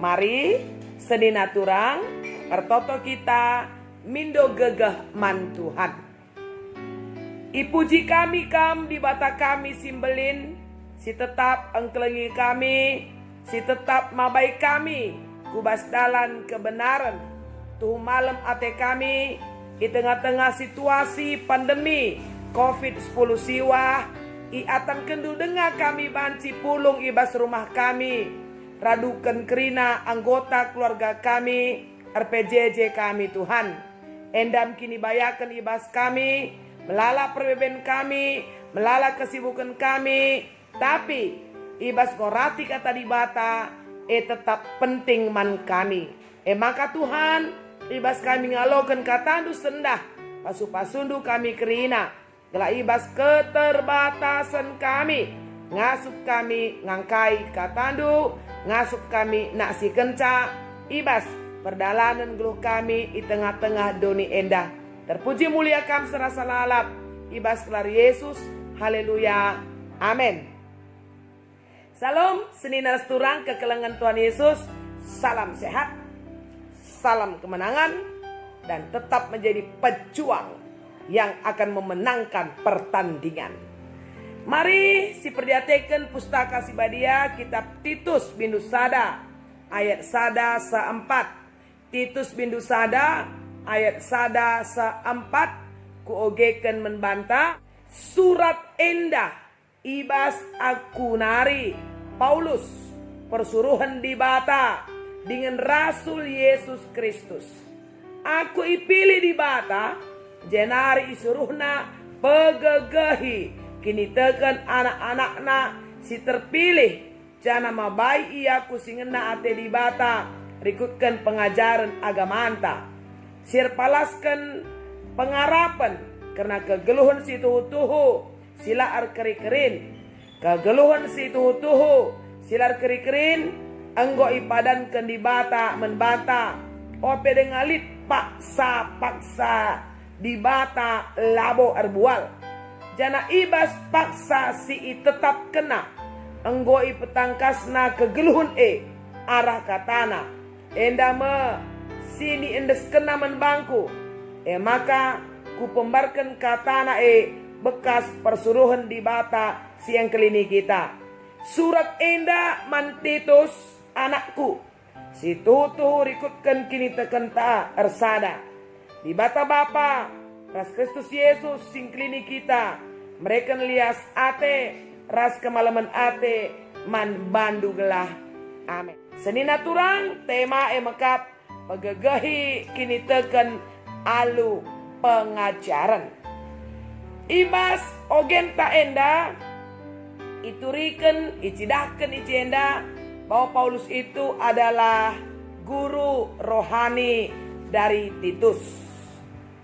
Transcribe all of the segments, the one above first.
Mari sedina turang pertoto kita mindo gegeh man Tuhan. Ipuji kami kam di bata kami simbelin, si tetap engkelengi kami, si tetap mabai kami, kubas dalan kebenaran. Tuh malam ate kami, di tengah-tengah situasi pandemi COVID-10 siwah, iatan kendu dengar kami banci pulung ibas rumah kami. Radukan kerina anggota keluarga kami, RPJJ kami Tuhan. Endam kini bayakan ibas kami, melala perbeben kami, melala kesibukan kami. Tapi ibas korati kata di bata, tetap penting man kami. Maka Tuhan, ibas kami ngalokan katandu sendah, pasu-pasundu kami kerina. Gela ibas keterbatasan kami, ngasup kami ngangkai katandu, ngasup kami naksi kenca, ibas perdalanan geluh kami di tengah-tengah doni endah. Terpuji mulia kam serasa lalap, ibas kelar Yesus, haleluya, amin. Salam senina resturang kekelengan Tuhan Yesus, salam sehat, salam kemenangan, dan tetap menjadi pejuang yang akan memenangkan pertandingan. Mari si perdiateken pustaka si badia kitab Titus bindu sada ayat sada seempat. Titus bindu sada ayat sada seempat kuogeken membantah surat endah ibas aku nari Paulus persuruhan di bata dengan Rasul Yesus Kristus. Aku ipilih di bata jenari isuruhna pegegehi kini tekan anak-anakna si terpilih jana mabai iaku singena ate di bata rikutkan pengajaran agama anta sir palaskan pengarapan karena kegeluhan si tuhu-tuhu sila keri-kerin kegeluhan si tuhu-tuhu sila keri-kerin enggo ipadankan di bata membata ope dengalit paksa di bata labo arbual jana ibas paksa si tetap kena enggoi petangkasna kegeluhun arah katana endame sini endes kena menbangku maka ku pembarkan katana bekas persuruhan di bata siang kelini kita surat enda mantitus anakku si tutu rikutkan kini tekenta ersada di bata bapa ras Kristus Yesus sing klinik kita mereka lias ate ras kemalaman ate man bandu gelah amin. Senina turang tema emakap pegegehi kini teken alu pengajaran ibas ogen ta enda ituriken icidahken icienda bahwa Paulus itu adalah guru rohani dari Titus.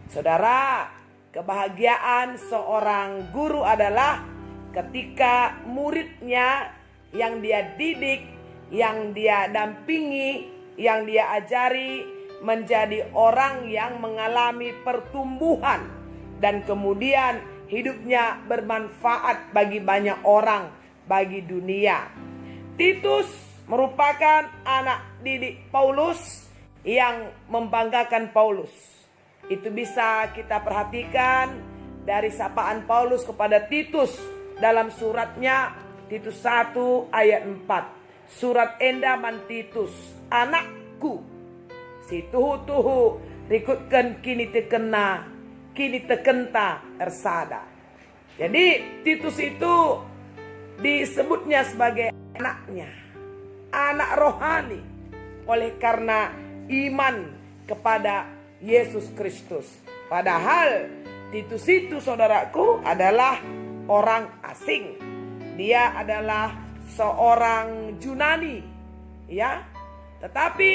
Saudara, kebahagiaan seorang guru adalah ketika muridnya yang dia didik, yang dia dampingi, yang dia ajari menjadi orang yang mengalami pertumbuhan dan kemudian hidupnya bermanfaat bagi banyak orang, bagi dunia. Titus merupakan anak didik Paulus yang membanggakan Paulus. Itu bisa kita perhatikan dari sapaan Paulus kepada Titus dalam suratnya Titus 1 ayat 4. Surat endaman Titus, anakku, si tuhu-tuhu rikutkan kini tekenta ersada. Jadi Titus itu disebutnya sebagai anaknya, anak rohani oleh karena iman kepada Yesus Kristus. Padahal Titus itu saudaraku adalah orang asing. Dia adalah seorang Yunani, ya. Tetapi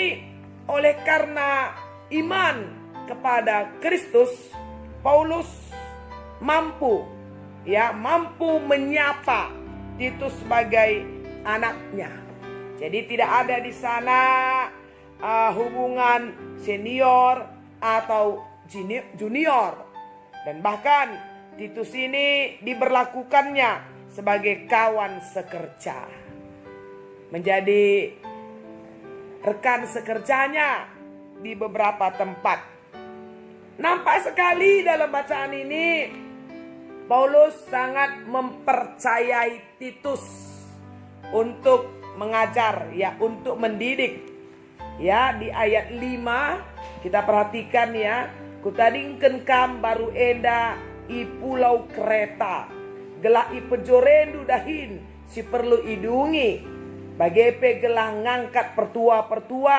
oleh karena iman kepada Kristus, Paulus mampu menyapa Titus sebagai anaknya. Jadi tidak ada di sana hubungan senior atau junior, dan bahkan Titus ini diberlakukannya sebagai kawan sekerja. Menjadi rekan sekerjanya di beberapa tempat. Nampak sekali dalam bacaan ini Paulus sangat mempercayai Titus untuk mengajar, ya, untuk mendidik. Ya, di ayat 5 kita perhatikan ya, kutadingken kam baru enda i pulau Kreta, gelah i pejorendu dahin si perlu idungi, bagepe gelah ngangkat pertua-pertua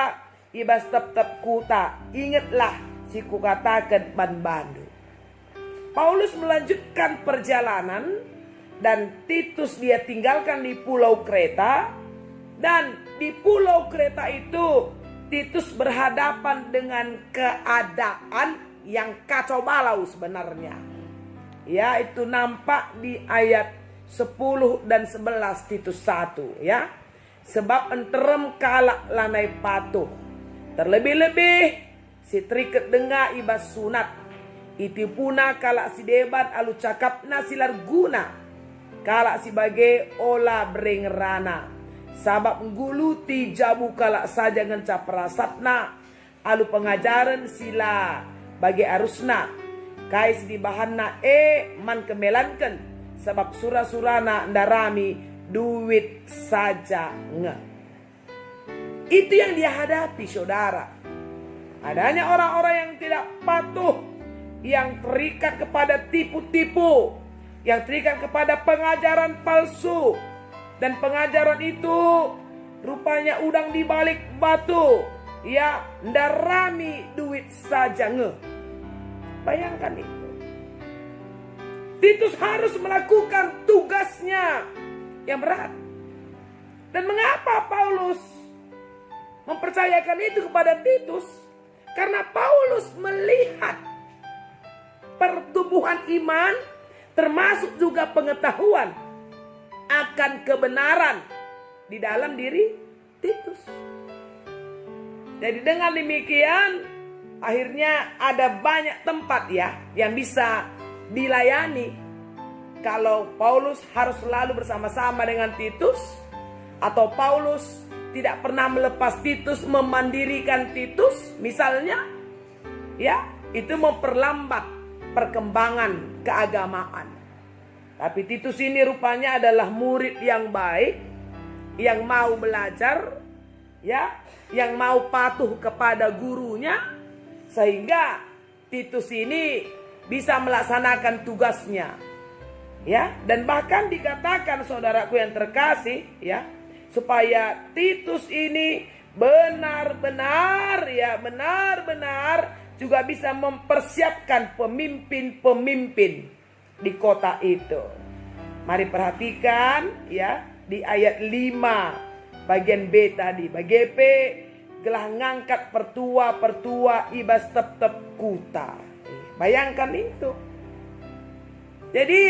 ibas tep-tep kuta, ingatlah si kukatakan ban-bandu. Paulus melanjutkan perjalanan dan Titus dia tinggalkan di pulau Kreta, dan di pulau Kreta itu Titus berhadapan dengan keadaan yang kacau balau sebenarnya. Ya, itu nampak di ayat 10 dan 11 Titus 1 ya. Sebab enterem kalak lanai patuh. Terlebih-lebih si triket dengar ibas sunat. Itu puna kalak si debat alu cakapna silar guna. Kalak si bage ola berengerana. Sabab nguluti jabu kalak saja ngencap rasatna. Alu pengajaran sila bagi arusna. Kais di bahanna man kemelankan. Sebab surah-surana ndarami duit saja nge. Itu yang dia hadapi, saudara. Adanya orang-orang yang tidak patuh, yang terikat kepada tipu-tipu, yang terikat kepada pengajaran palsu. Dan pengajaran itu rupanya udang di balik batu. Ya, ndarami duit saja nge. Bayangkan itu. Titus harus melakukan tugasnya yang berat. Dan mengapa Paulus mempercayakan itu kepada Titus? Karena Paulus melihat pertumbuhan iman, termasuk juga pengetahuan akan kebenaran di dalam diri Titus. Jadi dengan demikian, akhirnya ada banyak tempat ya yang bisa dilayani. Kalau Paulus harus selalu bersama-sama dengan Titus, atau Paulus tidak pernah melepas Titus, memandirikan Titus misalnya, ya, itu memperlambat perkembangan keagamaan. Tapi Titus ini rupanya adalah murid yang baik, yang mau belajar, ya, yang mau patuh kepada gurunya, sehingga Titus ini bisa melaksanakan tugasnya. Ya, dan bahkan dikatakan, saudaraku yang terkasih, ya, supaya Titus ini benar-benar juga bisa mempersiapkan pemimpin-pemimpin di kota itu. Mari perhatikan ya di ayat 5 bagian B tadi. Bagian B, gelah ngangkat pertua-pertua ibas tep-tep kuta. Bayangkan itu. Jadi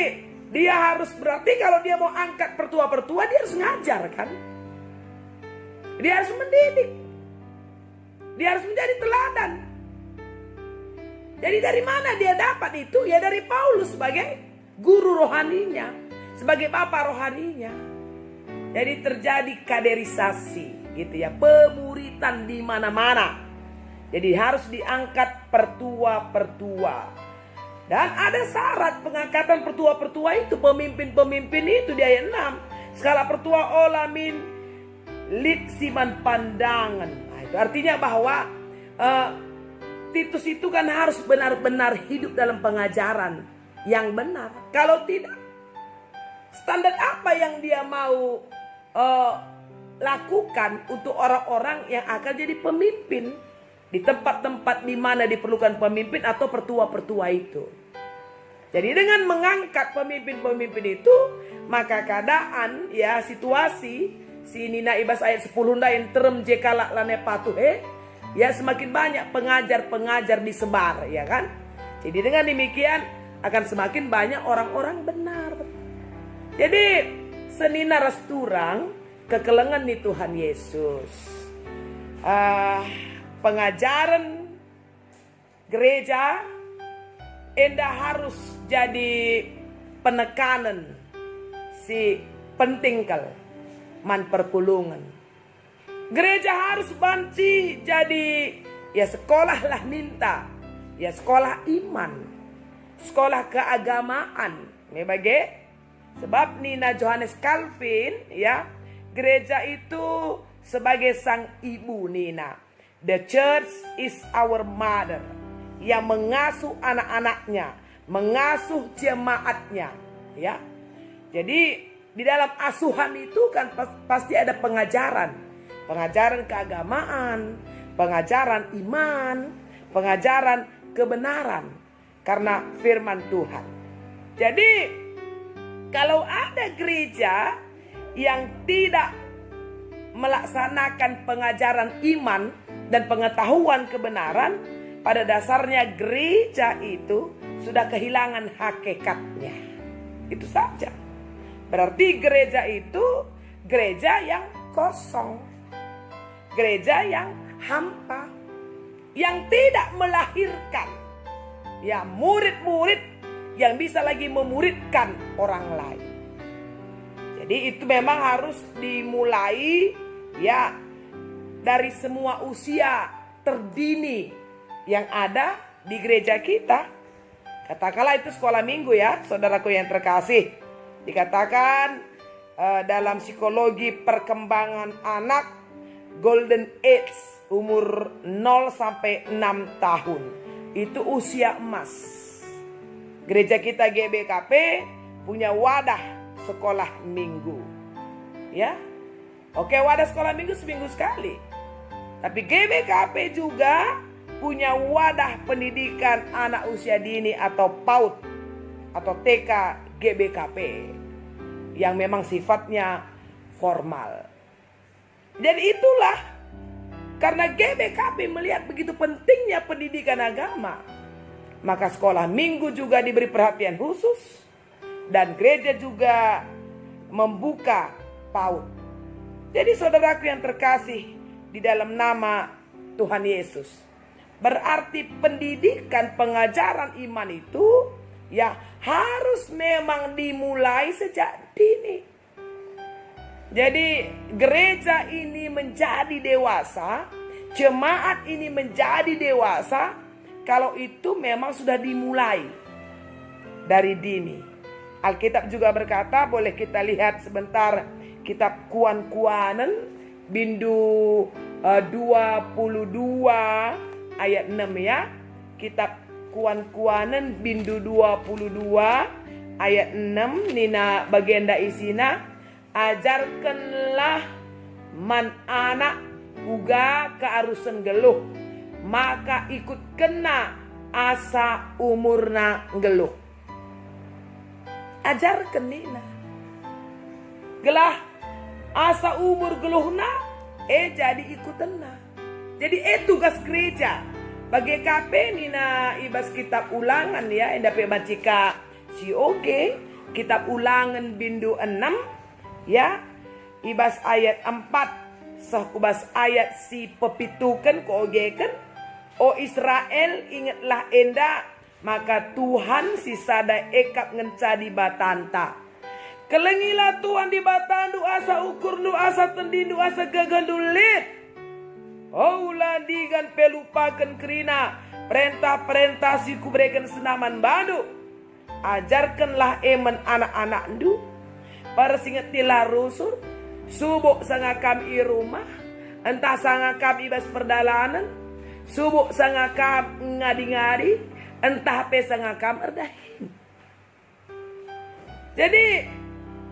dia harus, berarti kalau dia mau angkat pertua-pertua, dia harus ngajar kan. Dia harus mendidik. Dia harus menjadi teladan. Jadi dari mana dia dapat itu? Ya dari Paulus sebagai guru rohaninya, sebagai bapak rohaninya. Jadi terjadi kaderisasi gitu ya, pemuritan di mana-mana. Jadi harus diangkat pertua-pertua. Dan ada syarat pengangkatan pertua-pertua itu, pemimpin-pemimpin itu di ayat 6. Skala pertua olamin liksiman pandangan. Nah, itu artinya bahwa Titus itu kan harus benar-benar hidup dalam pengajaran yang benar. Kalau tidak, standar apa yang dia mau lakukan untuk orang-orang yang akan jadi pemimpin di tempat-tempat di mana diperlukan pemimpin atau pertua-pertua itu. Jadi dengan mengangkat pemimpin-pemimpin itu, maka keadaan ya situasi si Nina ibas ayat 10 yang terem jekalak lane patuh ya semakin banyak pengajar-pengajar disebar ya kan. Jadi dengan demikian akan semakin banyak orang-orang benar. Jadi senina resturang kekelengan di Tuhan Yesus. Pengajaran gereja endah harus jadi penekanan si pentingkal man perpulungan. Gereja harus banci jadi ya sekolah lah ninta, ya sekolah iman, sekolah keagamaan. Memang sebab Nina Johannes Calvin ya, gereja itu sebagai sang ibu Nina. The church is our mother, yang mengasuh anak-anaknya, mengasuh jemaatnya, ya. Jadi di dalam asuhan itu kan pasti ada pengajaran, pengajaran keagamaan, pengajaran iman, pengajaran kebenaran karena firman Tuhan. Jadi kalau ada gereja yang tidak melaksanakan pengajaran iman dan pengetahuan kebenaran, pada dasarnya gereja itu sudah kehilangan hakikatnya. Itu saja. Berarti gereja itu gereja yang kosong, gereja yang hampa, yang tidak melahirkan ya murid-murid yang bisa lagi memuridkan orang lain. Jadi itu memang harus dimulai ya dari semua usia terdini yang ada di gereja kita. Katakanlah itu sekolah minggu ya, saudaraku yang terkasih. Dikatakan dalam psikologi perkembangan anak, golden age, umur 0 sampai 6 tahun. Itu usia emas. Gereja kita GBKP punya wadah sekolah minggu. Ya. Oke, wadah sekolah minggu seminggu sekali. Tapi GBKP juga punya wadah pendidikan anak usia dini atau PAUD atau TK GBKP yang memang sifatnya formal. Dan itulah karena GBKP melihat begitu pentingnya pendidikan agama, maka sekolah minggu juga diberi perhatian khusus dan gereja juga membuka PAUD. Jadi saudaraku yang terkasih di dalam nama Tuhan Yesus, berarti pendidikan pengajaran iman itu ya harus memang dimulai sejak dini. Jadi gereja ini menjadi dewasa, jemaat ini menjadi dewasa kalau itu memang sudah dimulai dari dini. Alkitab juga berkata, boleh kita lihat sebentar kitab Kuan-Kuanen bindu 22 ayat 6 ya. Kitab Kuan-Kuanen bindu 22 ayat 6 nina bagenda isina, ajarkanlah man anak uga kearusan geluh, maka ikut kena asa umurna geluh. Ajarkan nina gelah asa umur geluhna jadi ikutenna. Jadi tugas gereja bagi KP nina ibas kitab ulangan ya, endape bacika COG kitab ulangan bindu 6 ya, ibas ayat 4 sakubas ayat si pepitukan koogeken. O Israel, ingatlah enda, maka Tuhan si sada ekap ngencadi batanta. Kelengilah Tuhan di batandu asa ukur nu asa tendindu asa gagandulit. Oula digan pelupakan kerina perintah-perintah si kuberikan senaman badu. Ajarkanlah emen anak-anak ndu, para singetilah rusul, subuk sangakam i rumah, entah sangakam ibas perdalanan, subuk sangakam ngadi-ngadi, entah pe sangakam erdahin. Jadi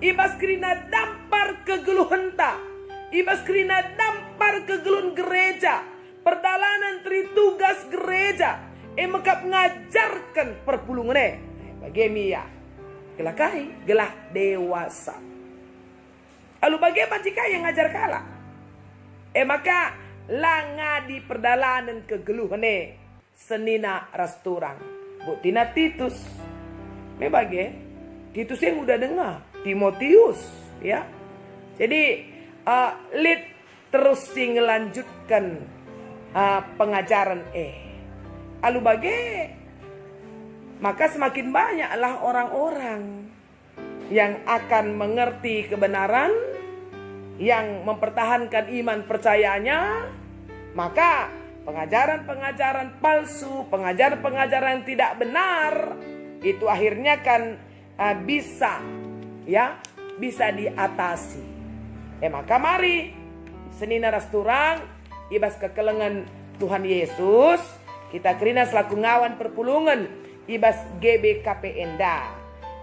ibas kerina dampar kegeluhenta, ibas kerina dampar kegeluhan gereja, perdalanan tritugas gereja, mekap ngajarkan perpulungan bagemia, gelah kai, gelah dewasa. Lalu bagaimana jika yang ngajar kalah? Maka langa di perdalanan kegeluhane senina rasturang. Butina Titus. Membagai Titus yang udah dengar Timotius ya. Jadi lead terus sing lanjutkan pengajaran Lalu bagai maka semakin banyaklah orang-orang yang akan mengerti kebenaran yang mempertahankan iman percayanya, maka pengajaran-pengajaran palsu, pengajaran-pengajaran yang tidak benar itu akhirnya kan bisa diatasi. Maka mari senina rasturang ibas kekelengan Tuhan Yesus, kita kerina selaku ngawan perpulungan ibas GBKP Enda.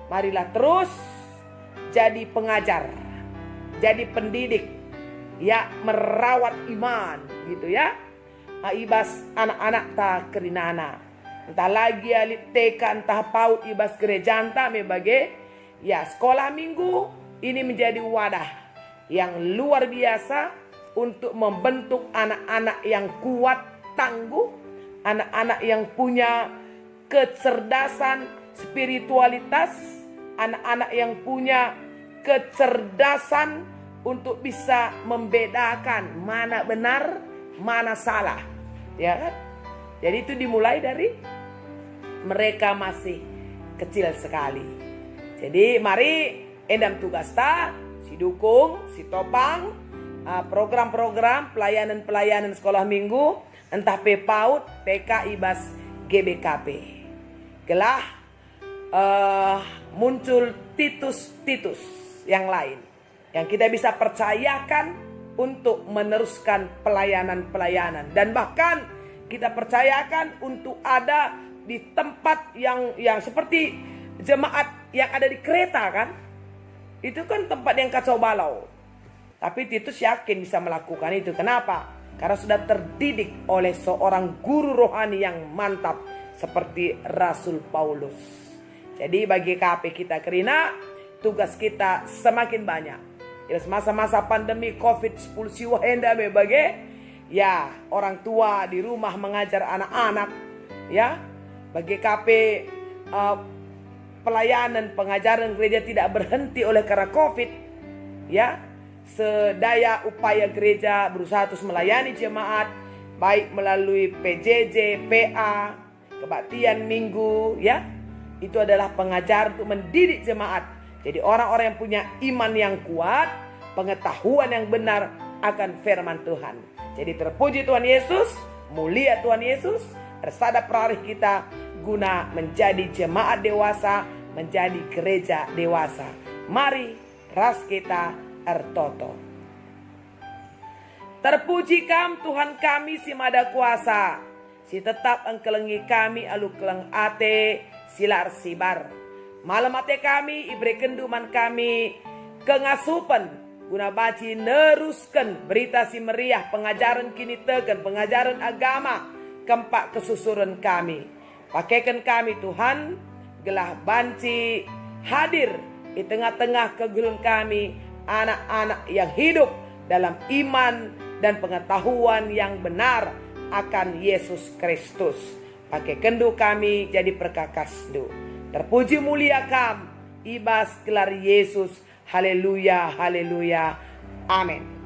Marilah terus jadi pengajar, jadi pendidik, merawat iman gitu ya. Ibas anak-anak ta kerinana. Entah lagi alit TK, entah PAUD ibas gereja anta mebagai sekolah minggu ini menjadi wadah yang luar biasa untuk membentuk anak-anak yang kuat, tangguh, anak-anak yang punya kecerdasan spiritualitas, anak-anak yang punya kecerdasan untuk bisa membedakan mana benar, mana salah, ya kan? Jadi itu dimulai dari mereka masih kecil sekali. Jadi mari endam tugas ta, si dukung, si topang, program-program pelayanan sekolah minggu, entah PAUD, TK, IBAS, GBKP. Gelah muncul titus-titus yang lain yang kita bisa percayakan untuk meneruskan pelayanan-pelayanan, dan bahkan kita percayakan untuk ada di tempat yang seperti jemaat yang ada di kereta kan. Itu kan tempat yang kacau balau. Tapi Titus yakin bisa melakukan itu. Kenapa? Karena sudah terdidik oleh seorang guru rohani yang mantap seperti Rasul Paulus. Jadi bagi KP kita Kerina, tugas kita semakin banyak. Ya, masa-masa pandemi COVID-10 siwa henda bebagai orang tua di rumah mengajar anak-anak, bagi KP pelayanan pengajaran gereja tidak berhenti oleh karena COVID, sedaya upaya gereja berusaha terus melayani jemaat, baik melalui PJJ, PA, kebaktian minggu, itu adalah pengajar untuk mendidik jemaat. Jadi orang-orang yang punya iman yang kuat, pengetahuan yang benar akan firman Tuhan. Jadi terpuji Tuhan Yesus, mulia Tuhan Yesus, bersada perarih kita guna menjadi jemaat dewasa, menjadi gereja dewasa. Mari ras kita ertoto. Terpuji kam Tuhan kami si mada kuasa, si tetap engkelengi kami alu keleng ate silar sibar. Malam ate kami ibre kenduman kami kengasupan guna baci neruskan berita si meriah pengajaran kini tegen pengajaran agama kempak kesusuran kami. Pakaikan kami Tuhan, gelah banci hadir di tengah-tengah kegulun kami, anak-anak yang hidup dalam iman dan pengetahuan yang benar akan Yesus Kristus. Pakai kendu kami jadi perkakas du. Terpuji mulia kam, ibas gelar Yesus, haleluya, haleluya, amin.